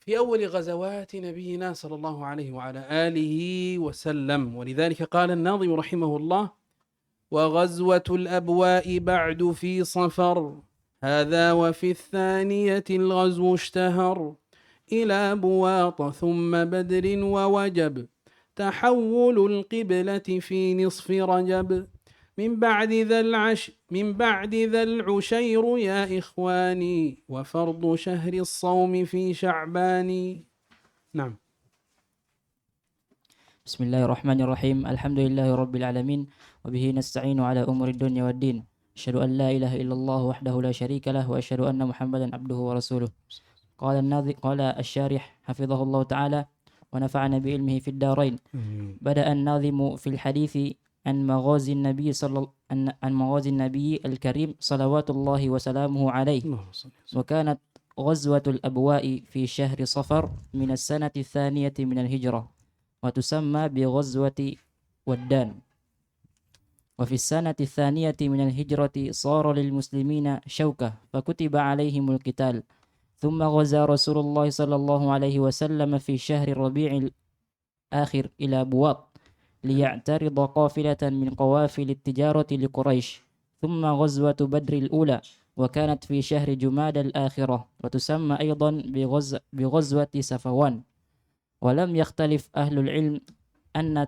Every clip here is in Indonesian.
في أول غزوات نبينا صلى الله عليه وعلى آله وسلم. ولذلك قال الناظم رحمه الله: وغزوة الأبواء بعد في صفر، هذا وفي الثانية الغزو اشتهر، إلى بواط ثم بدر ووجب، تحول القبلة في نصف رجب، من بعد ذا العشير يا إخواني، وفرض شهر الصوم في شعبان. نعم. بسم الله الرحمن الرحيم. الحمد لله رب العالمين، وبه نستعين على أمور الدنيا والدين. أشهد أن لا إله إلا الله وحده لا شريك له، وأشهد أن محمدا عبده ورسوله. قال الشارح حفظه الله تعالى ونفعنا بعلمه في الدارين. بدأ الناظم في الحديث عن مغازي النبي الكريم صلوات الله وسلامه عليه. وكانت غزوة الأبواء في شهر صفر من السنة الثانية من الهجرة، وتسمى بغزوة ودان. وفي السنة الثانية من الهجرة صار للمسلمين شوكة، فكتب عليهم القتال. ثم غزا رسول الله صلى الله عليه وسلم في شهر الربيع الآخر إلى بواط ليعترض قافلة من قوافل التجارة لقريش. ثم غزوة بدر الأولى، وكانت في شهر جماد الآخرة، وتسمى أيضا بغزوة سفوان. ولم يختلف أهل العلم أن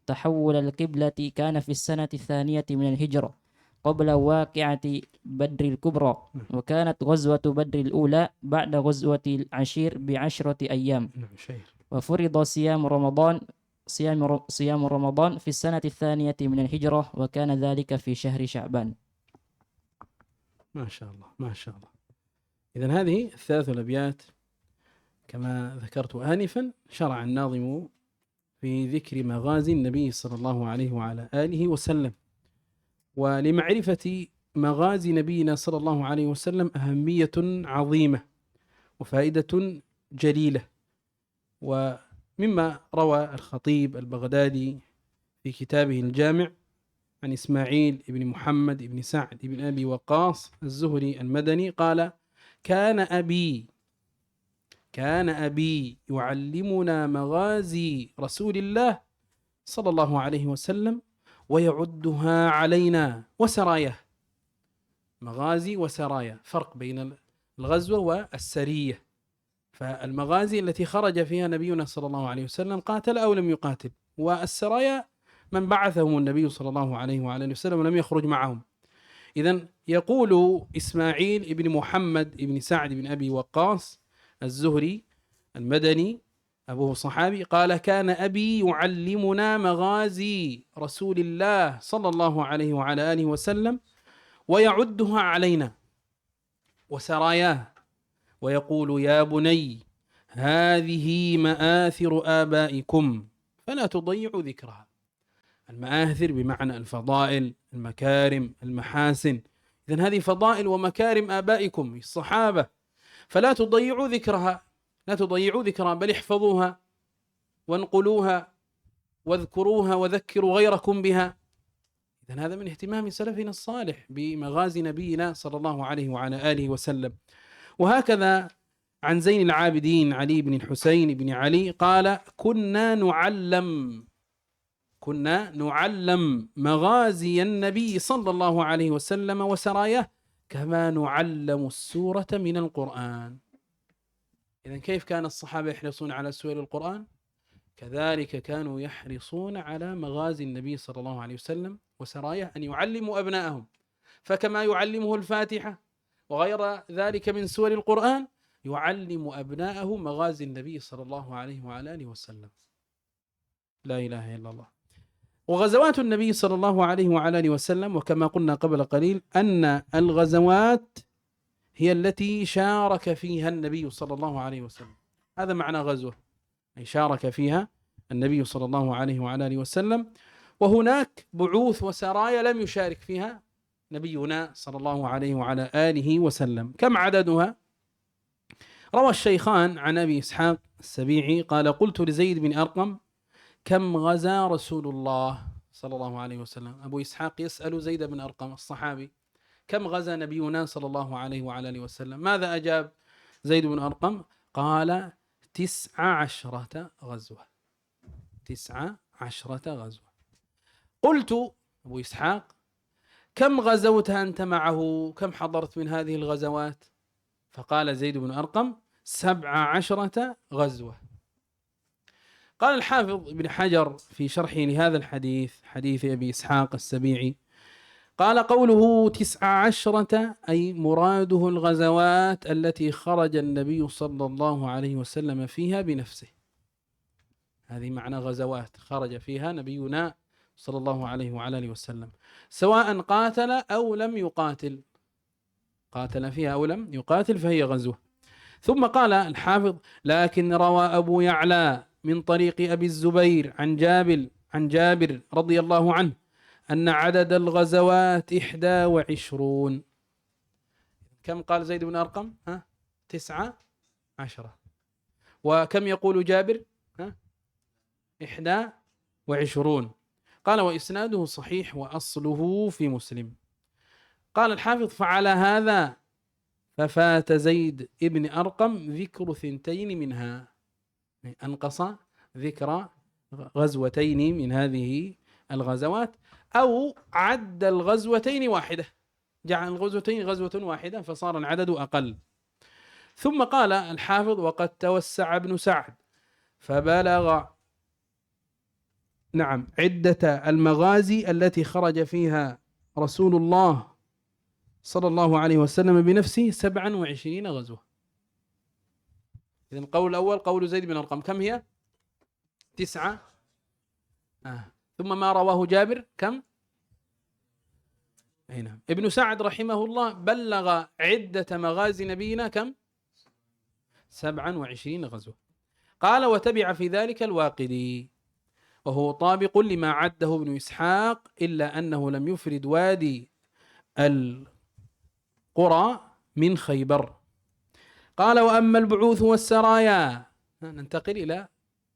تحول القبلة كان في السنة الثانية من الهجرة قبل واقعة بدر الكبرى، وكانت غزوة بدر الأولى بعد غزوة العشير ب10 أيام. وفرض صيام رمضان في السنة الثانية من الهجرة، وكان ذلك في شهر شعبان. ما شاء الله ما شاء الله. إذن هذه الثلاث الأبيات كما ذكرت آنفا. شرع الناظم في ذكر مغازي النبي صلى الله عليه وعلى آله وسلم. ولمعرفة مغازي نبينا صلى الله عليه وسلم أهمية عظيمة وفائدة جليلة. ومما روى الخطيب البغدادي في كتابه الجامع عن إسماعيل بن محمد بن سعد بن أبي وقاص الزهري المدني قال: كان أبي يعلمنا مغازي رسول الله صلى الله عليه وسلم ويعدها علينا وسراياه. مغازي وسرايا، فرق بين الغزوة والسرية. فالمغازي التي خرج فيها نبينا صلى الله عليه وسلم قاتل أو لم يقاتل، والسرايا من بعثهم النبي صلى الله عليه وعلى وسلم ولم يخرج معهم. إذن يقول إسماعيل بن محمد بن سعد بن أبي وقاص الزهري المدني، أبوه صحابي، قال: كان أبي يعلمنا مغازي رسول الله صلى الله عليه وعلى آله وسلم ويعدها علينا وسراياه، ويقول: يا بني، هذه مآثر آبائكم فلا تضيعوا ذكرها. المآثر بمعنى الفضائل، المكارم، المحاسن. إذن هذه فضائل ومكارم آبائكم الصحابة، فلا تضيعوا ذكرها، لا تضيعوا ذكرها، بل احفظوها وانقلوها واذكروها وذكروا غيركم بها. إذن هذا من اهتمام سلفنا الصالح بمغازي نبينا صلى الله عليه وعلى آله وسلم. وهكذا عن زين العابدين علي بن الحسين بن علي قال: كنا نعلم مغازي النبي صلى الله عليه وسلم وسراياه كما نعلم السورة من القرآن. إذن كيف كان الصحابة يحرصون على سور القرآن؟ كذلك كانوا يحرصون على مغازي النبي صلى الله عليه وسلم وسراياه، أن يعلموا أبنائهم. فكما يعلمه الفاتحة وغير ذلك من سور القرآن، يعلم أبنائه مغازي النبي صلى الله عليه وعلى آله وسلم. لا إله إلا الله. وغزوات النبي صلى الله عليه وعلى آله وسلم، وكما قلنا قبل قليل أن الغزوات هي التي شارك فيها النبي صلى الله عليه وسلم. هذا معنى غزوة، أي شارك فيها النبي صلى الله عليه وعلى آله وسلم. وهناك بعوث وسرايا لم يشارك فيها نبينا صلى الله عليه وعلى آله وسلم. كم عددها؟ روى الشيخان عن أبي إسحاق السبيعي قال: قلت لزيد بن أرقم: كم غزا رسول الله صلى الله عليه وسلم؟ أبو إسحاق يسأل زيد بن أرقم الصحابي: كم غزا نبينا صلى الله عليه وعلى آله وسلم؟ ماذا أجاب زيد بن أرقم؟ قال 19 غزوة. 19 غزوة. قلت أبو إسحاق: كم غزوت أنت معه؟ كم حضرت من هذه الغزوات؟ فقال زيد بن أرقم: 17 غزوة. قال الحافظ ابن حجر في شرحه لهذا الحديث، حديث أبي إسحاق السبيعي، قال: قوله 19 أي مراده الغزوات التي خرج النبي صلى الله عليه وسلم فيها بنفسه. هذه معنى غزوات خرج فيها نبينا صلى الله عليه وعلى آله وسلم، سواء قاتل أو لم يقاتل. قاتل فيها أو لم يقاتل فهي غزوة. ثم قال الحافظ: لكن روى أبو يعلى من طريق أبي الزبير عن جابر رضي الله عنه أن عدد الغزوات 21. كم قال زيد بن أرقم؟ 19. وكم يقول جابر؟ 21. قال: وإسناده صحيح وأصله في مسلم. قال الحافظ: فعلى هذا ففات زيد ابن أرقم ذكر 2 منها، أنقص ذكر غزوتين من هذه الغزوات، أو عد الغزوتين واحدة، جعل الغزوتين غزوة واحدة فصار العدد أقل. ثم قال الحافظ: وقد توسع ابن سعد فبلغ عدة المغازي التي خرج فيها رسول الله صلى الله عليه وسلم بنفسه 27 غزوة. إذن القول الأول قول زيد بن أرقم، كم هي؟ 9. ثم ما رواه جابر كم؟ نعم. ابن سعد رحمه الله بلغ عدة مغازي نبينا كم؟ 27 غزوة. قال: وتبع في ذلك الواقدي، وهو طابق لما عده ابن إسحاق، إلا أنه لم يفرد وادي القرى من خيبر. قال: وأما البعوث والسرايا، ننتقل إلى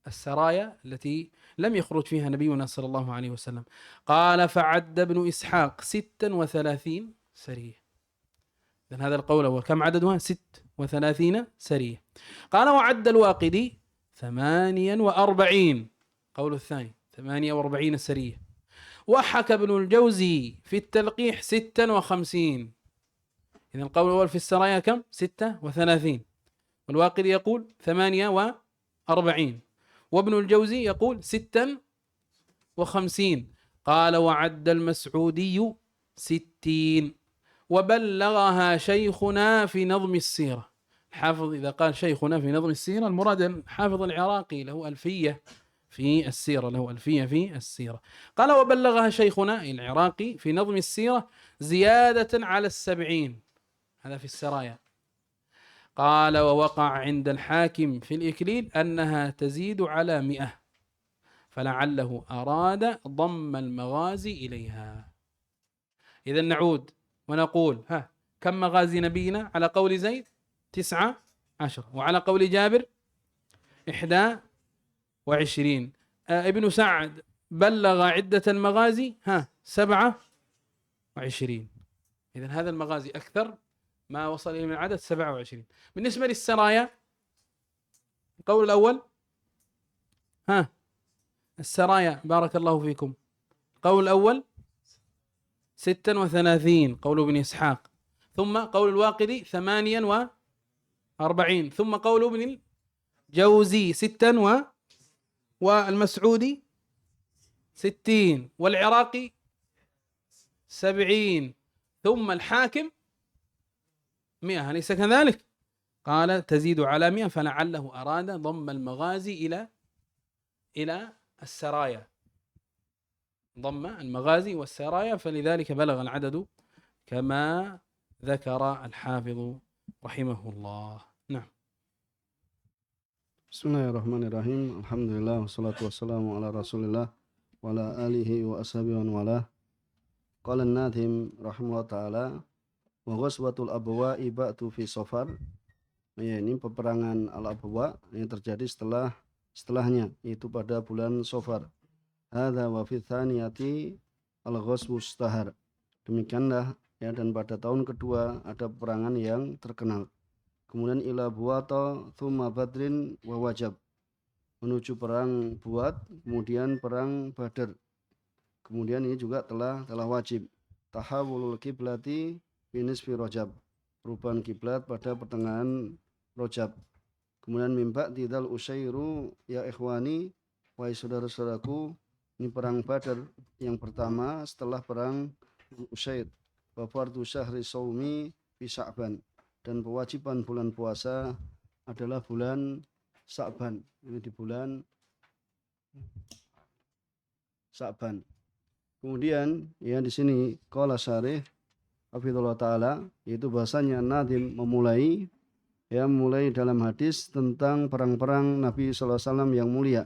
السرايا التي لم يخرج فيها نبينا صلى الله عليه وسلم. قال: فعد ابن إسحاق 36 سرية. إذن هذا القول هو كم عددها؟ 36 سرية. قال: وعد الواقدي 48. قول الثاني 48 سرية. وحكى ابن الجوزي في التلقيح 56. إذن القول الأول في السرايا كم؟ 36. والواقدي يقول 48. وابن الجوزي يقول 56. قال: وعد المسعودي 60. وبلغها شيخنا في نظم السيرة. الحافظ إذا قال شيخنا في نظم السيرة المراد الحافظ العراقي، له ألفية في السيرة، قال: وبلغها شيخنا العراقي في نظم السيرة زيادة على 70. هذا في السرايا. قال: ووقع عند الحاكم في الإكليل أنها تزيد على 100، فلعله أراد ضم المغازي إليها. إذا نعود ونقول: كم مغازي نبينا على قول زيد؟ 19. وعلى قول جابر 21. ابن سعد بلغ عدة المغازي 27. إذا هذا المغازي أكثر ما وصل إلى من عدد 27. بالنسبة للسرايا، القول الأول السرايا بارك الله فيكم، القول الأول 36 قول ابن إسحاق، ثم قول الواقدي 48، ثم قول ابن الجوزي 6 والمسعودي 60 والعراقي 70، ثم الحاكم 100. أليس كذلك؟ قال: تزيد على 100، فلعله أراد ضم المغازي إلى السرايا، ضم المغازي والسرايا، فلذلك بلغ العدد كما ذكر الحافظ رحمه الله. نعم. Bismillahirrahmanirrahim. Alhamdulillah wassalatu wassalamu ala Rasulillah wa ala alihi wa ashabihi wa wala. Qala an-Nadhim rahimahullah taala, wa ghazwatul abwa ibatu fi Safar. Ya, ini peperangan al-Abwa yang terjadi setelahnya, yaitu pada bulan Safar. Hadza wa fi tsaniyati al-ghazwu stahar. Demikianlah ya, dan pada tahun kedua ada peperangan yang terkenal. kemudian ila Buata thumma Badrin wa Wajab, menuju perang Buat, kemudian perang Badar. Kemudian ini juga telah wajib. Tahawulul kiblati fi nisfi Rajab, perubahan kiblat pada pertengahan Rajab. Kemudian mimba tidal usairu ya ikhwani, wahai saudara-saudaraku, ini perang Badar yang pertama setelah perang Usair. Wa fardu syahri saumi fi Sya'ban, dan kewajiban bulan puasa adalah bulan Sya'ban. Ini di bulan Sya'ban. Kemudian ya di sini qala syarih hafizallahu taala, yaitu bahasanya Nadim memulai dalam hadis tentang perang-perang Nabi sallallahu alaihi wasallam yang mulia,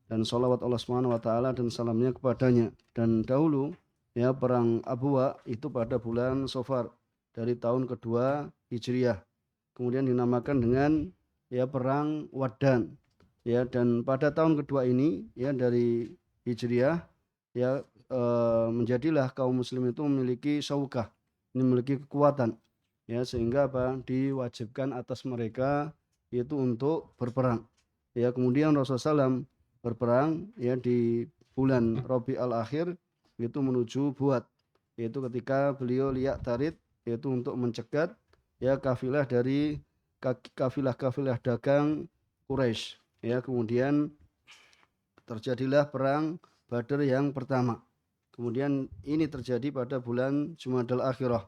dan salawat Allah Subhanahu wa taala dan salamnya kepadanya. Dan dahulu ya perang Abwa itu pada bulan Safar dari tahun kedua Hijriah. Kemudian dinamakan dengan ya perang Waddan. Ya, dan pada tahun kedua ini ya dari Hijriah ya menjadilah kaum muslim itu memiliki syaukah, ini memiliki kekuatan ya, sehingga diwajibkan atas mereka yaitu untuk berperang. Ya, kemudian Rasulullah SAW berperang ya di bulan Rabiul Akhir, itu menuju Buat, yaitu ketika beliau lihat tarid, yaitu untuk mencegat ya kafilah dari kafilah dagang Quraisy. Ya, kemudian terjadilah perang Badar yang pertama. Kemudian ini terjadi pada bulan Jumadal Akhirah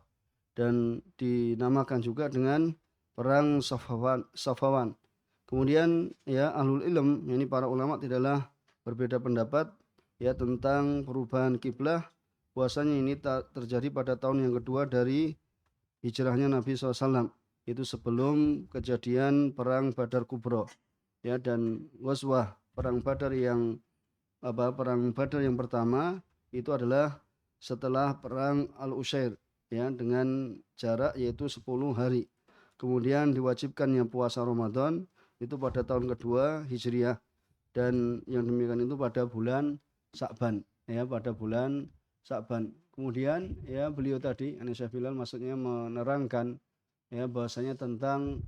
dan dinamakan juga dengan perang Safawan. Kemudian ya ahlul ilm, ini para ulama tidaklah berbeda pendapat ya tentang perubahan kiblah. Bahwasanya ini terjadi pada tahun yang kedua dari hijrahnya Nabi SAW, itu sebelum kejadian perang Badar Kubro. Ya, dan waswah perang Badar yang pertama itu adalah setelah perang Al-Usair ya, dengan jarak yaitu 10 hari. Kemudian diwajibkannya puasa Ramadan itu pada tahun kedua Hijriah, dan yang demikian itu pada bulan Sya'ban ya, pada bulan Sya'ban. Kemudian ya beliau tadi Syekh Bilal maksudnya menerangkan ya bahwasanya tentang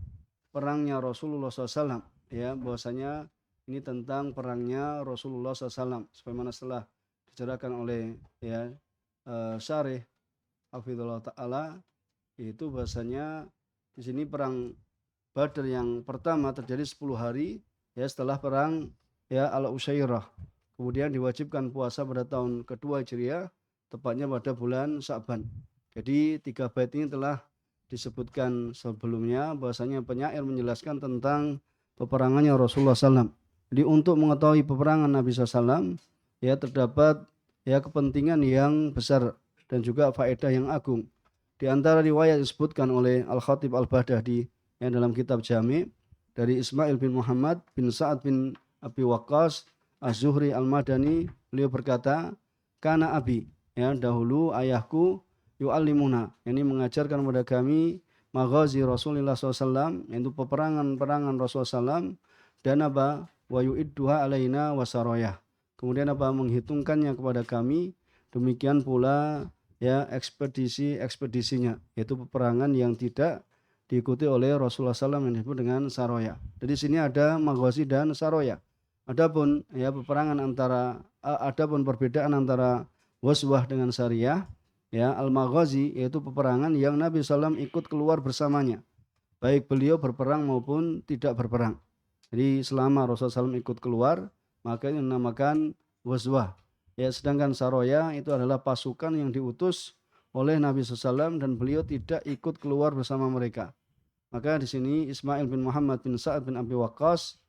perangnya Rasulullah SAW ya, bahwasanya ini tentang perangnya Rasulullah SAW sebagaimana setelah dijelaskan oleh ya syarih hafizallahu taala, yaitu bahasanya di sini perang Badar yang pertama terjadi 10 hari ya setelah perang ya Al-Usairah. Kemudian diwajibkan puasa pada tahun kedua Hijriah, tepatnya pada bulan Sya'ban. Jadi 3 bait ini telah disebutkan sebelumnya, bahasanya penyair menjelaskan tentang peperangannya Rasulullah SAW. Jadi untuk mengetahui peperangan Nabi SAW ya terdapat ya kepentingan yang besar dan juga faedah yang agung. Di antara riwayat disebutkan oleh Al-Khatib Al-Baghdadi yang dalam kitab Jami' dari Ismail bin Muhammad bin Sa'ad bin Abi Waqqas Az-Zuhri Al-Madani, beliau berkata, "Kana abi," ya dahulu ayahku, "yu'allimuna," ini mengajarkan kepada kami maghazi Rasulullah SAW, yaitu peperangan Rasulullah SAW, dan wa yu'idduha alaina wasarayah. Kemudian menghitungkannya kepada kami, demikian pula ya ekspedisinya, yaitu peperangan yang tidak diikuti oleh Rasulullah SAW yang disebut dengan saroya. Jadi sini ada maghazi dan saroya. Adapun ya adapun perbedaan antara waswah dengan sariyah, ya al-maghazi yaitu peperangan yang Nabi SAW ikut keluar bersamanya, baik beliau berperang maupun tidak berperang. Jadi selama Rasulullah SAW ikut keluar, maka ini dinamakan waswah. Ya, sedangkan saroya itu adalah pasukan yang diutus oleh Nabi SAW dan beliau tidak ikut keluar bersama mereka. Maka di sini Ismail bin Muhammad bin Sa'ad bin Abi Waqqas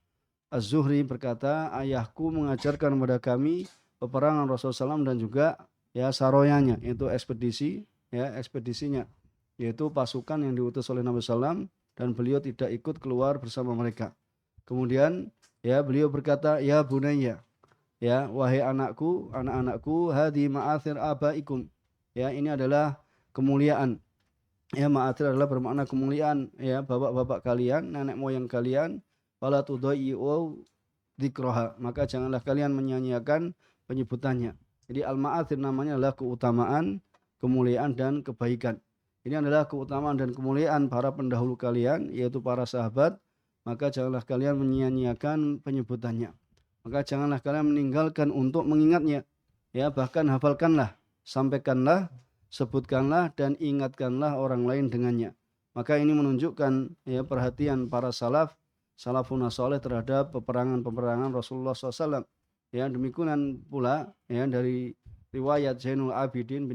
Az-Zuhri berkata, ayahku mengajarkan kepada kami peperangan Rasulullah SAW dan juga ya saroyanya, yaitu ekspedisinya, yaitu pasukan yang diutus oleh Nabi SAW dan beliau tidak ikut keluar bersama mereka. Kemudian ya beliau berkata, ya bunayya, ya wahai anak-anakku, hadi ma'athir abaikum, ya ini adalah kemuliaan. Ya, ma'athir adalah bermakna kemuliaan ya bapak-bapak kalian, nenek moyang kalian. Fala tudayyi'u dzikraha, maka janganlah kalian menyanyiakan penyebutannya. Jadi al-ma'athir namanya adalah keutamaan, kemuliaan dan kebaikan. ini adalah keutamaan dan kemuliaan para pendahulu kalian, yaitu para sahabat, maka janganlah kalian menyia-nyiakan penyebutannya. Maka janganlah kalian meninggalkan untuk mengingatnya. Ya, bahkan hafalkanlah, sampaikanlah, sebutkanlah dan ingatkanlah orang lain dengannya. Maka ini menunjukkan ya perhatian para salafun saleh terhadap peperangan-peperangan Rasulullah SAW. Ya, demikian pula ya dari riwayat Zainul Abidin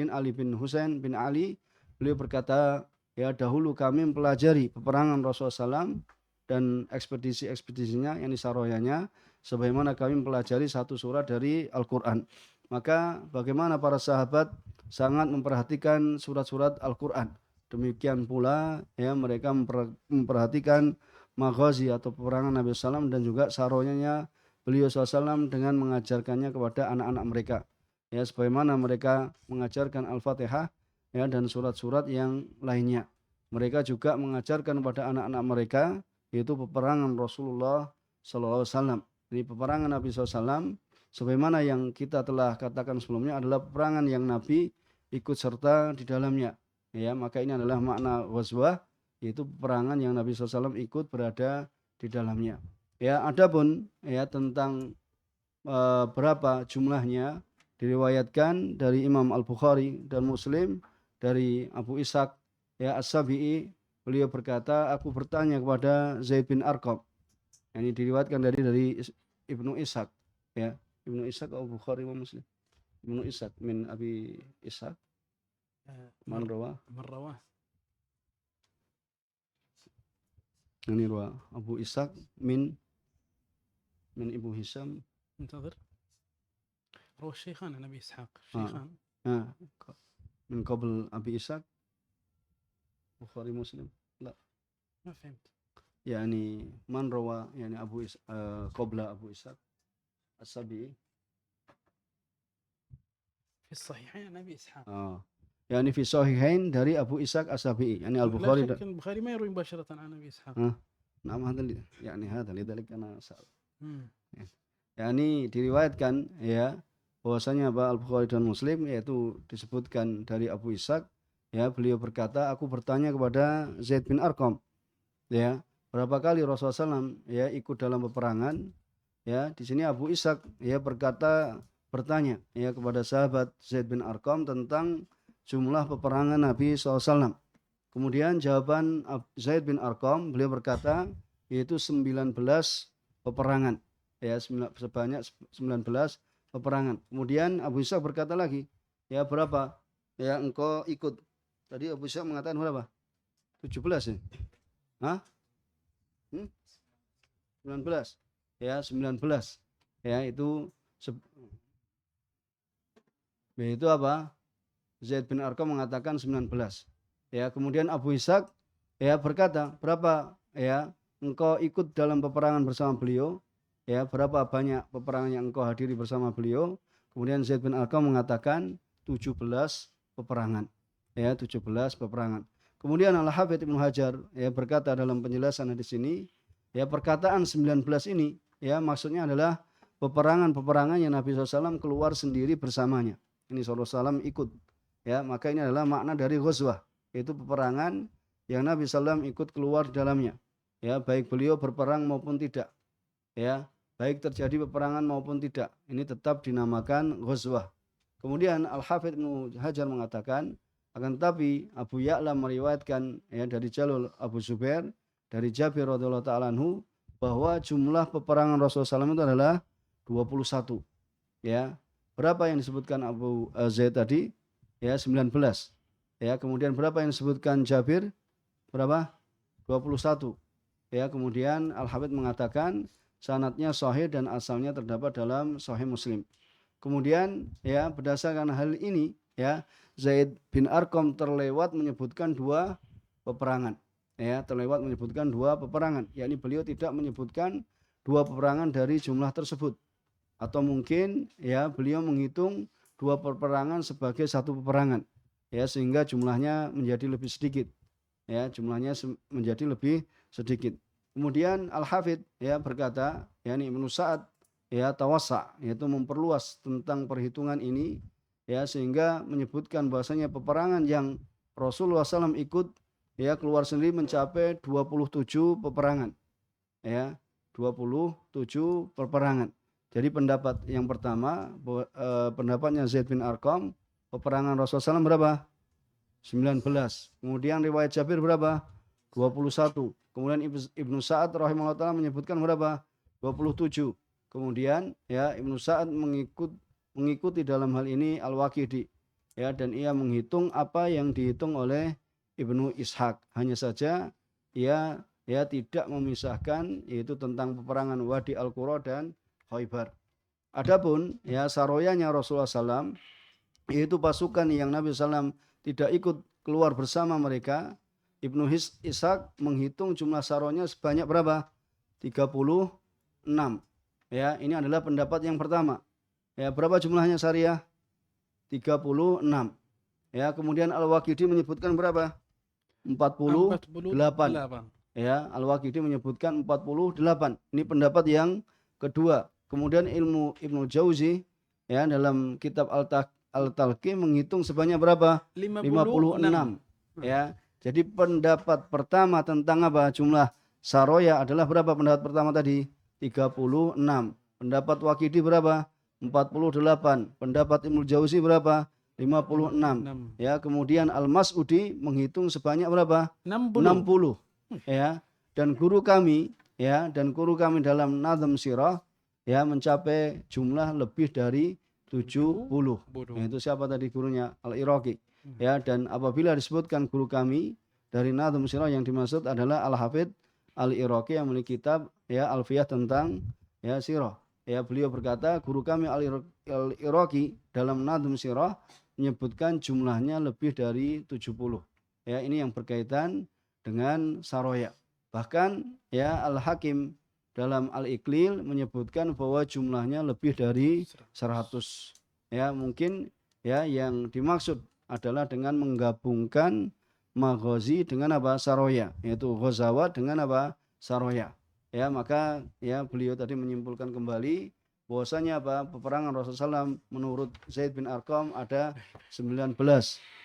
Ali bin Husain bin Ali, beliau berkata, ya dahulu kami mempelajari peperangan Rasulullah SAW dan ekspedisi-ekspedisinya, yang saroyanya, sebagaimana kami mempelajari satu surat dari Al-Quran. Maka bagaimana para sahabat sangat memperhatikan surat-surat Al-Quran. Demikian pula ya mereka memperhatikan maghazi atau peperangan Nabi SAW dan juga saroyanya beliau SAW dengan mengajarkannya kepada anak-anak mereka. Ya, sebagaimana mereka mengajarkan Al-Fatihah ya dan surat-surat yang lainnya. Mereka juga mengajarkan kepada anak-anak mereka yaitu peperangan Rasulullah SAW. Jadi peperangan Nabi SAW sebagaimana yang kita telah katakan sebelumnya adalah peperangan yang Nabi ikut serta di dalamnya. Ya, maka ini adalah makna ghazwah, yaitu peperangan yang Nabi SAW ikut berada di dalamnya. Ya, adapun ya tentang berapa jumlahnya diriwayatkan dari Imam Al-Bukhari dan Muslim dari Abu Ishaq ya As-Sabi'i, beliau berkata, aku bertanya kepada Zaid bin Arqam. Ini diriwayatkan dari Ibnu Ishaq ya. Ibnu Ishaq atau Bukhari atau Muslim? Ibnu Ishaq min Abi Ishaq. Man rawa? Ini rawa Abu Ishaq min Ibu Hisham. انتظر. روى الشيخان عن أبي إسحاق. الشيخان. من قبل أبي إسحاق بخاري مسلم. لا. ما فهمت. يعني من روى يعني قبل أبو إسحاق السبيعي. في الصحيحين عن أبي إسحاق. يعني في الصحيحين dari Abu Ishaq As-Sabi'i. يعني البخاري. لا شك البخاري ما يروي مباشرة عن أبي إسحاق. نعم هذا يعني هذا لذلك أنا سأل. Ya, ini diriwayatkan ya bahwasanya Al-Bukhari dan Muslim yaitu disebutkan dari Abu Ishaq ya, beliau berkata, aku bertanya kepada Zaid bin Arqam ya, berapa kali Rasulullah SAW ya ikut dalam peperangan ya. Di sini Abu Ishaq ya bertanya ya kepada sahabat Zaid bin Arqam tentang jumlah peperangan Nabi SAW. Kemudian jawaban Zaid bin Arqam, beliau berkata yaitu 19 peperangan ya, sebanyak 19 peperangan. Kemudian Abu Ishaq berkata lagi, ya berapa ya engkau ikut? Tadi Abu Ishaq mengatakan berapa? 17 ya? 19 ya, 19 ya, itu apa? Zaid bin Arqam mengatakan 19 ya. Kemudian Abu Ishaq ya berkata, berapa ya engkau ikut dalam peperangan bersama beliau? Ya, berapa banyak peperangan yang engkau hadiri bersama beliau? Kemudian Zaid bin Arqam mengatakan 17 peperangan. Ya, 17 peperangan. Kemudian Al-Hafidz Ibnu Hajar ya berkata dalam penjelasan di sini, ya perkataan 19 ini ya maksudnya adalah peperangan-peperangan yang Nabi SAW keluar sendiri bersamanya. Ini SAW ikut. Ya, maka ini adalah makna dari ghazwah, yaitu peperangan yang Nabi SAW ikut keluar di dalamnya. Ya, baik beliau berperang maupun tidak. Ya, baik terjadi peperangan maupun tidak, ini tetap dinamakan ghazwah. Kemudian Al-Hafidz Ibnu Hajar mengatakan, akan tetapi Abu Ya'la meriwayatkan ya dari jalur Abu Zubair dari Jabir radhiyallahu ta'ala anhu bahwa jumlah peperangan Rasulullah SAW itu adalah 21. Ya, berapa yang disebutkan Abu Zaid tadi? Ya, 19. Ya, kemudian berapa yang disebutkan Jabir? Berapa? 21. Ya, kemudian Al-Hafidz mengatakan sanadnya sahih dan asalnya terdapat dalam Sahih Muslim. Kemudian ya berdasarkan hal ini ya Zaid bin Arqam terlewat menyebutkan 2 peperangan. Ya, terlewat menyebutkan 2 peperangan, yakni beliau tidak menyebutkan 2 peperangan dari jumlah tersebut. Atau mungkin ya beliau menghitung 2 peperangan sebagai 1 peperangan. Ya, sehingga jumlahnya menjadi lebih sedikit. Ya, jumlahnya menjadi lebih sedikit. Kemudian Al-Hafidz ya berkata, yakni Ibnu Sa'ad ya tawassa, yaitu memperluas tentang perhitungan ini ya, sehingga menyebutkan bahwasanya peperangan yang Rasulullah SAW ikut ya keluar sendiri mencapai 27 peperangan, ya, 27 peperangan. Jadi pendapat yang pertama, pendapatnya Zaid bin Arqam, peperangan Rasulullah SAW berapa? 19. Kemudian riwayat Jabir berapa? 21. Kemudian Ibnu Sa'ad rahimahullah ta'ala menyebutkan berapa? 27. Kemudian ya Ibnu Sa'ad mengikuti dalam hal ini Al-Waqidi, ya, dan ia menghitung apa yang dihitung oleh Ibnu Ishaq. Hanya saja ia tidak memisahkan, yaitu tentang peperangan Wadi Al-Qura dan Khaybar. Adapun ya saroyanya Rasulullah SAW, yaitu pasukan yang Nabi SAW tidak ikut keluar bersama mereka, Ibnu Ishaq menghitung jumlah saronya sebanyak berapa? 36. Ya, ini adalah pendapat yang pertama. Ya, berapa jumlahnya Sariyah? 36. Ya, kemudian Al-Waqidi menyebutkan berapa? 48. Ya, Al-Waqidi menyebutkan 48. Ini pendapat yang kedua. Kemudian Ibnu Jauzi ya dalam kitab Al-Talqi menghitung sebanyak berapa? 56. Ya. Jadi pendapat pertama tentang apa? Jumlah saroya adalah berapa pendapat pertama tadi? 36. Pendapat Waqidi berapa? 48. Pendapat Ibnu Jauzi berapa? 56. Ya, kemudian Al-Mas'udi menghitung sebanyak berapa? 60. Ya. Dan guru kami dalam Nadhm Sirah ya mencapai jumlah lebih dari 70. Itu siapa tadi gurunya? Al-Iraqi. Ya, dan apabila disebutkan guru kami dari Nadhm Sirah, yang dimaksud adalah Al-Hafidh Al-Iraqi yang memiliki kitab ya Alfiyah tentang ya sirah. Ya, beliau berkata guru kami Al-Iraqi dalam Nadhm Sirah menyebutkan jumlahnya lebih dari 70. Ya, ini yang berkaitan dengan saroya. Bahkan ya Al-Hakim dalam Al-Iqlil menyebutkan bahwa jumlahnya lebih dari 100. Ya, mungkin ya yang dimaksud adalah dengan menggabungkan maghazi dengan apa? Saroya, yaitu ghazawat dengan apa? Saroya. Ya, maka ya beliau tadi menyimpulkan kembali bahwasanya apa? Peperangan Rasulullah SAW menurut Zaid bin Arqam ada 19.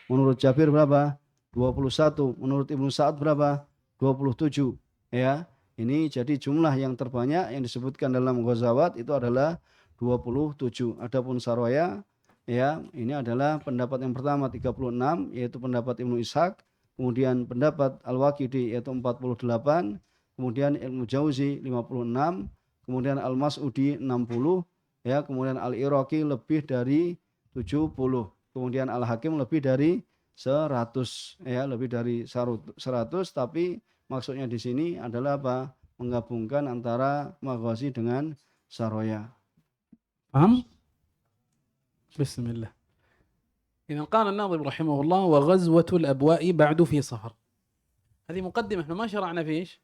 Menurut Jabir berapa? 21. Menurut Ibnu Sa'ad berapa? 27. Ya. Ini jadi jumlah yang terbanyak yang disebutkan dalam ghazawat itu adalah 27. Adapun saroya ya ini adalah pendapat yang pertama 36, yaitu pendapat Ibnu Ishaq, kemudian pendapat Al-Waqidi yaitu 48, kemudian Ibnu Jauzi 56, kemudian Al-Mas'udi 60, ya, kemudian Al-Iraqi lebih dari 70, kemudian Al-Hakim lebih dari 100, ya, lebih dari 100, tapi maksudnya di sini adalah apa? Menggabungkan antara maghazi dengan saroya. Paham? Bismillah. إذا قال الناظم رحمه الله وغزوة الأبواء بعد في صفر. هذه مقدمة، احنا ما شرعنا فيش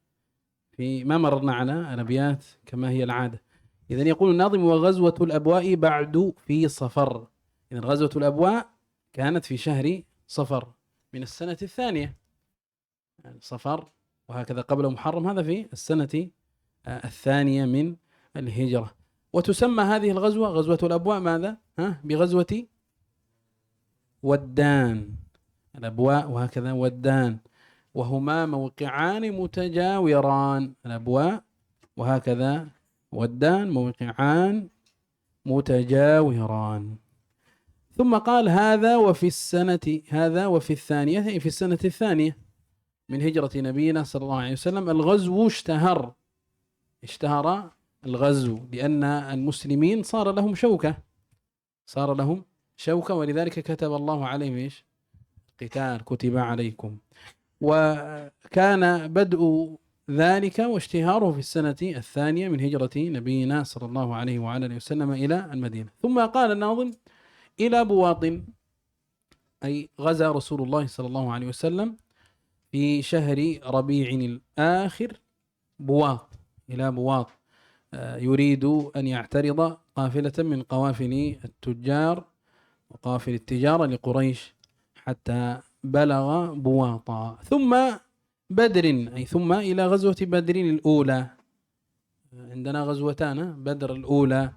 ما مررنا على الأبيات كما هي العادة. إذا يقول الناظم وغزوة الأبواء بعد في صفر. إذا غزوة الأبواء كانت في شهر صفر من السنة الثانية. صفر وهكذا قبل محرم، هذا في السنة الثانية من الهجرة. وتسمى هذه الغزوة غزوة الأبواء ماذا؟ بغزوة ودان. الأبواء وهكذا ودان، وهما موقعان متجاوران. الأبواء وهكذا ودان موقعان متجاوران. ثم قال هذا وفي الثانية، في السنة الثانية من هجرة نبينا صلى الله عليه وسلم. الغزو اشتهر الغزو لأن المسلمين صار لهم شوكة، ولذلك كتب الله عليهم ايش؟ قتال، كتب عليكم. وكان بدء ذلك واشتهاره في السنة الثانية من هجرة نبينا صلى الله عليه وعلى اله وسلم إلى المدينة. ثم قال الناظم إلى بواط، أي غزا رسول الله صلى الله عليه وسلم في شهر ربيع الآخر إلى بواط، يريد أن يعترض قافلة من قوافل التجار وقافل التجارة لقريش حتى بلغ بواطا. ثم بدر، أي ثم إلى غزوة بدر الأولى. عندنا غزوتان، بدر الأولى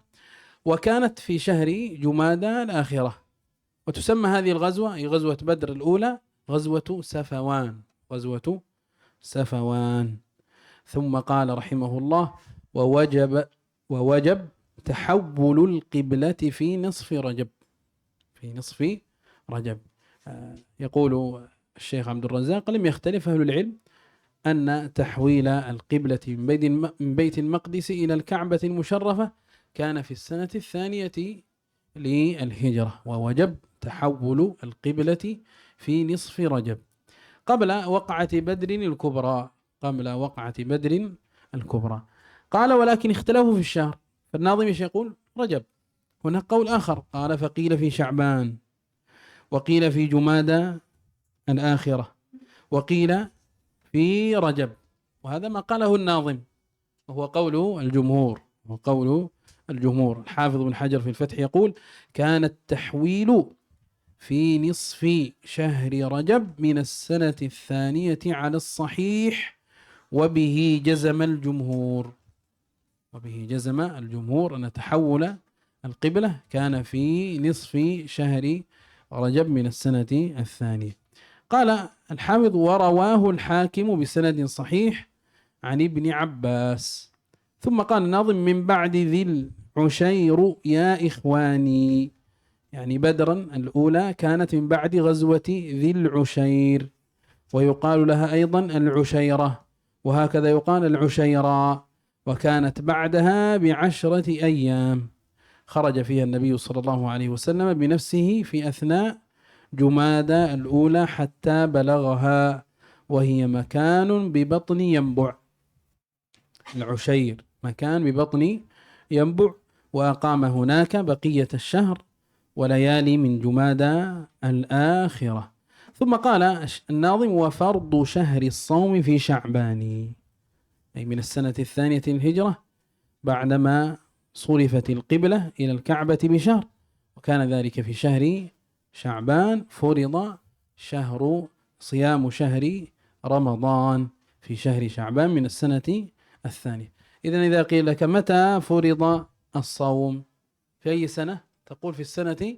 وكانت في شهر جمادى الآخرة، وتسمى هذه الغزوة هي غزوة بدر الأولى غزوة سفوان، غزوة سفوان. ثم قال رحمه الله: ووجب تحول القبلة في نصف رجب، في نصف رجب. يقول الشيخ عبد الرزاق: لم يختلف أهل العلم أن تحويل القبلة من بيت المقدس إلى الكعبة المشرفة كان في السنة الثانية للهجرة، ووجب تحول القبلة في نصف رجب قبل وقعة بدر الكبرى، قبل وقعة بدر الكبرى. قال: ولكن اختلفوا في الشهر. فالناظم يقول رجب. هناك قول آخر قال: فقيل في شعبان، وقيل في جمادى الآخرة، وقيل في رجب. وهذا ما قاله الناظم وهو قول الجمهور، وقول الجمهور. الحافظ بن حجر في الفتح يقول: كان التحويل في نصف شهر رجب من السنة الثانية على الصحيح، وبه جزم الجمهور، وبه جزم الجمهور أن تحول القبلة كان في نصف شهر رجب من السنة الثانية. قال الحافظ: ورواه الحاكم بسند صحيح عن ابن عباس. ثم قال الناظم: من بعد ذي العشير يا إخواني، يعني بدرا الأولى كانت من بعد غزوة ذي العشير، ويقال لها أيضا العشيرة، وهكذا يقال العشيرة، وكانت بعدها ب10 أيام خرج فيها النبي صلى الله عليه وسلم بنفسه في أثناء جمادى الأولى حتى بلغها، وهي مكان ببطن ينبع. العشير مكان ببطن ينبع، وأقام هناك بقية الشهر وليالي من جمادى الآخرة. ثم قال الناظم: وفرض شهر الصوم في شعبان، أي من السنة الثانية للهجرة بعدما صرفت القبلة إلى الكعبة بشهر، وكان ذلك في شهر شعبان. فرض صيام شهر رمضان في شهر شعبان من السنة الثانية. إذن إذا قيل لك متى فرض الصوم في أي سنة؟ تقول في السنة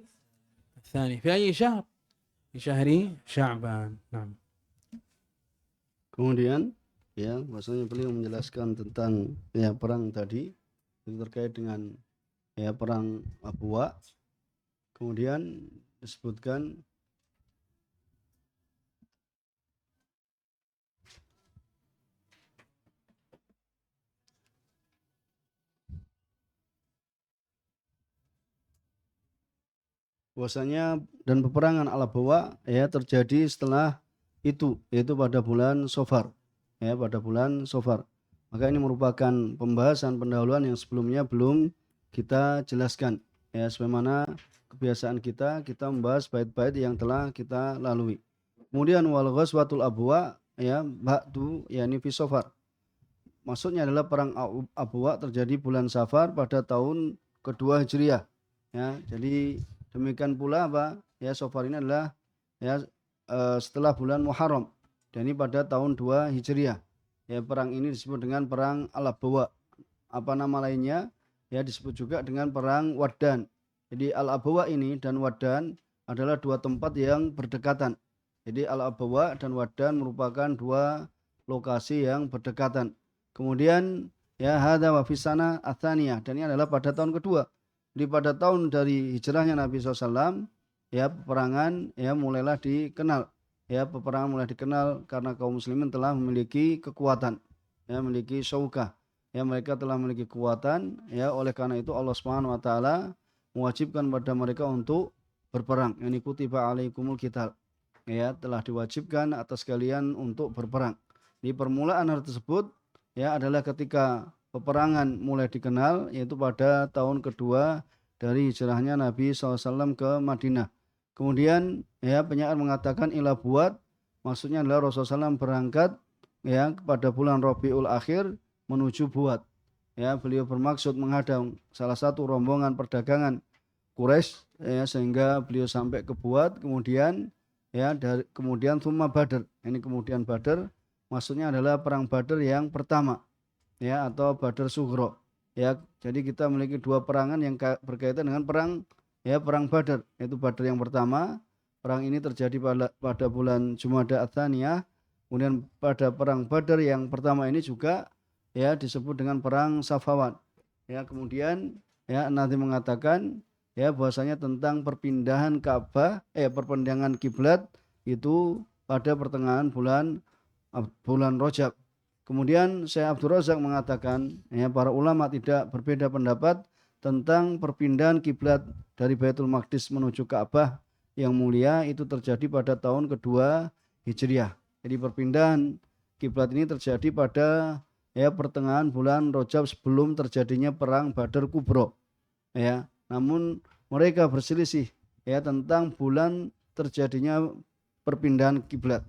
الثانية. في أي شهر؟ في شهر شعبان. نعم. Kemudian ya, bahasanya beliau menjelaskan tentang ya perang tadi itu terkait dengan ya perang Abwa. Kemudian disebutkan bahwasanya dan peperangan Al-Abwa ya terjadi setelah itu, yaitu pada bulan Safar, ya pada bulan Safar. Maka ini merupakan pembahasan pendahuluan yang sebelumnya belum kita jelaskan, ya sebagaimana kebiasaan kita membahas bait-bait yang telah kita lalui. Kemudian wal ghazwatul Abwa ya ba'du yakni fi Safar. Maksudnya adalah perang Abwa terjadi bulan Safar pada tahun kedua Hijriah. Ya, jadi demikian pula apa? Ya, Safar ini adalah ya setelah bulan Muharram. Dan ini pada tahun 2 Hijriah. Ya, perang ini disebut dengan perang Al-Abwa. Apa nama lainnya? Ya, disebut juga dengan perang Waddan. Jadi Al-Abwa ini dan Waddan adalah dua tempat yang berdekatan. Jadi Al-Abwa dan Waddan merupakan dua lokasi yang berdekatan. Kemudian ya hadza wa fi sana atsaniyah, dan ini adalah pada tahun kedua. Jadi pada tahun dari hijrahnya Nabi SAW, ya peperangan ya mulailah dikenal. Ya peperangan mulai dikenal karena kaum muslimin telah memiliki kekuatan, ya memiliki syaukah. Ya mereka telah memiliki kekuatan, ya oleh karena itu Allah Subhanahu wa taala mewajibkan pada mereka untuk berperang. Yani kutiba alaikumul qital. Ya telah diwajibkan atas kalian untuk berperang. Di permulaan hal tersebut ya adalah ketika peperangan mulai dikenal, yaitu pada tahun kedua dari hijrahnya Nabi SAW ke Madinah. Kemudian ya penyair mengatakan ila buat, maksudnya adalah Rasulullah SAW berangkat ya pada bulan Rabiul Akhir menuju Buat. Ya beliau bermaksud menghadang salah satu rombongan perdagangan Quraisy ya, sehingga beliau sampai ke Buat. Kemudian ya kemudian Tsumma Badr. Ini kemudian Badr maksudnya adalah perang Badr yang pertama. Ya atau Badr Sughra. Ya, jadi kita memiliki dua perangan yang berkaitan dengan perang ya perang Badar, yaitu Badar yang pertama. Perang ini terjadi pada bulan Jumada Ats-Tsaniyah. Kemudian pada perang Badar yang pertama ini juga ya disebut dengan perang Safawan. Ya, kemudian ya nanti mengatakan ya bahwasanya tentang perpindahan Ka'bah perpindahan kiblat itu pada pertengahan bulan Rajab. Kemudian Syekh Abdul Razak mengatakan ya para ulama tidak berbeda pendapat tentang perpindahan kiblat dari Baitul Maqdis menuju Ka'bah yang mulia itu terjadi pada tahun kedua Hijriah. Jadi perpindahan kiblat ini terjadi pada ya pertengahan bulan Rajab sebelum terjadinya perang Badar Kubro. Ya, namun mereka berselisih ya tentang bulan terjadinya perpindahan kiblat.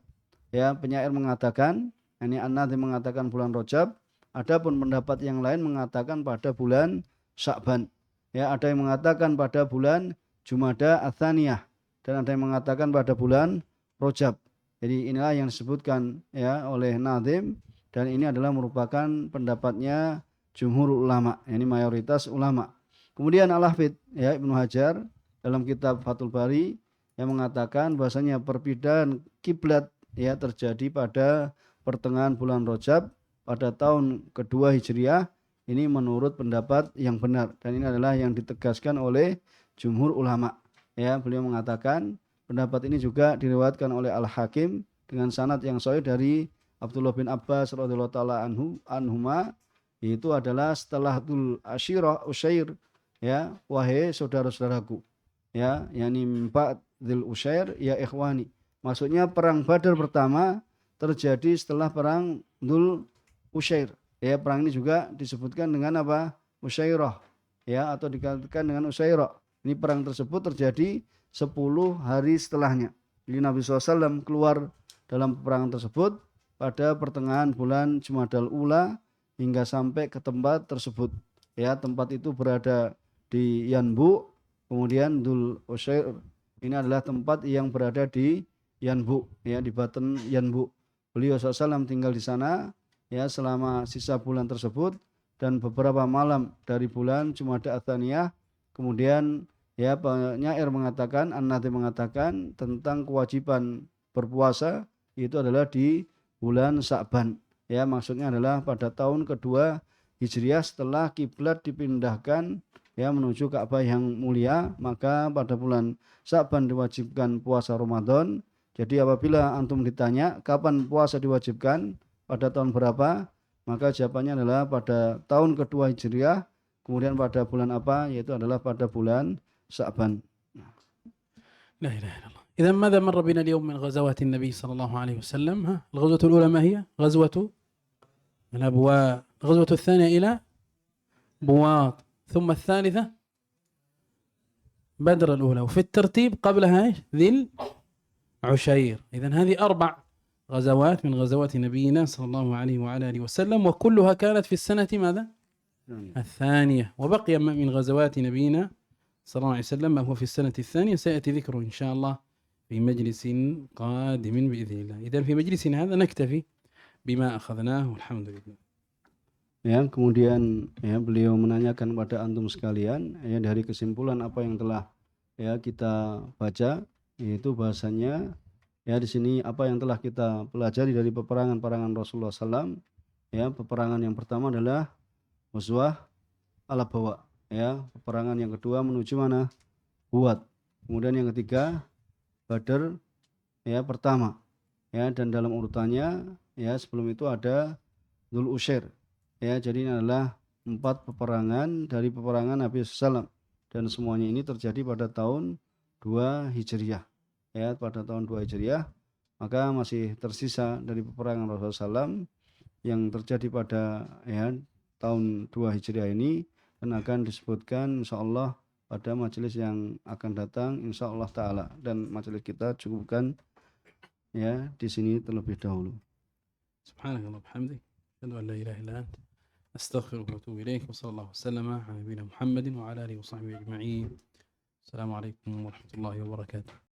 Ya, penyair mengatakan, ini An-Nadhim mengatakan bulan Rajab, adapun pendapat yang lain mengatakan pada bulan Sya'ban. Ya, ada yang mengatakan pada bulan Jumada Ats-Tsaniyah dan ada yang mengatakan pada bulan Rajab. Jadi inilah yang disebutkan ya oleh Nadhim dan ini adalah merupakan pendapatnya jumhur ulama, ini mayoritas ulama. Kemudian Al-Hafidz ya Ibnu Hajar dalam kitab Fathul Bari yang mengatakan bahwasanya perpindahan kiblat ya terjadi pada pertengahan bulan Rajab pada tahun kedua Hijriah. Ini menurut pendapat yang benar dan ini adalah yang ditegaskan oleh jumhur ulama. Ya, beliau mengatakan pendapat ini juga diriwayatkan oleh Al-Hakim dengan sanad yang sahih dari Abdullah bin Abbas radhiyallahu taala anhuma, itu adalah setelah Dzul Asyirah Usyair ya wahai saudara-saudaraku ya yakni Mbak Dzul Usyair ya ikhwani. Maksudnya perang Badar pertama terjadi setelah perang Dzul Usyair. Ya, perang ini juga disebutkan dengan apa? Usyairah. Ya, atau dikatakan dengan Usyairah. Ini perang tersebut terjadi 10 hari setelahnya. Jadi Nabi SAW keluar dalam peperangan tersebut pada pertengahan bulan Jumadal Ula hingga sampai ke tempat tersebut. Ya, tempat itu berada di Yanbu. Kemudian Dzul Usyair ini adalah tempat yang berada di Yanbu, ya di Baten Yanbu. Beliau SAW tinggal di sana ya selama sisa bulan tersebut dan beberapa malam dari bulan Jumada Ats-Tsaniyah. Kemudian ya penyair mengatakan, An-Nadhim mengatakan tentang kewajiban berpuasa itu adalah di bulan Sya'ban. Ya, maksudnya adalah pada tahun kedua Hijriah setelah kiblat dipindahkan ya menuju Ka'bah yang mulia, maka pada bulan Sya'ban diwajibkan puasa Ramadan. Jadi apabila antum ditanya kapan puasa diwajibkan pada tahun berapa, maka jawabannya adalah pada tahun kedua Hijriah. Kemudian pada bulan apa? Yaitu adalah pada bulan Sya'ban. لا إله إلا الله. إذا ماذا مر بنا اليوم من غزوات النبي صلى الله عليه وسلم؟ الغزوة الأولى ما هي؟ غزوة الأبواء. الغزوة الثانية إلى بواط، ثم الثالثة بدر الأولى، وفي الترتيب قبلها إيش؟ ذي العشير. إذن هذه 4 غزوات من غزوات نبينا صلى الله عليه وعلى آله وسلم، وكلها كانت في السنة ماذا؟ الثانية. وبقي من غزوات نبينا صلى الله عليه وسلم ما هو في السنة الثانية سيأتي ذكره إن شاء الله في مجلس قادم بإذن الله. إذن في مجلسنا هذا نكتفي بما أخذناه والحمد لله. Ya, kemudian ya beliau menanyakan kepada antum sekalian ya dari kesimpulan apa yang telah ya kita baca, yaitu bahasanya ya di sini apa yang telah kita pelajari dari peperangan-peperangan Rasulullah SAW. Ya, peperangan yang pertama adalah Ghazwah Al-Abwa. Ya, peperangan yang kedua menuju mana? Buat. Kemudian yang ketiga Badar ya pertama. Ya, dan dalam urutannya ya sebelum itu ada Dzul Usyair. Ya, jadi ini adalah 4 peperangan dari peperangan Nabi SAW dan semuanya ini terjadi pada tahun 2 Hijriah. Ya, pada tahun 2 Hijriah, maka masih tersisa dari peperangan Rasulullah SAW yang terjadi pada ya tahun 2 Hijriah ini dan akan disebutkan insyaallah pada majelis yang akan datang insyaallah taala, dan majelis kita cukupkan ya di sini terlebih dahulu. Subhanakallah bihamdik, asyhadu an la ilaha illa anta, astaghfiruka wa atubu ilaik, wa sallallahu wasallam ala nabiyyina Muhammadin wa ala alihi wa sahbihi ajma'in. Assalamualaikum warahmatullahi wabarakatuh.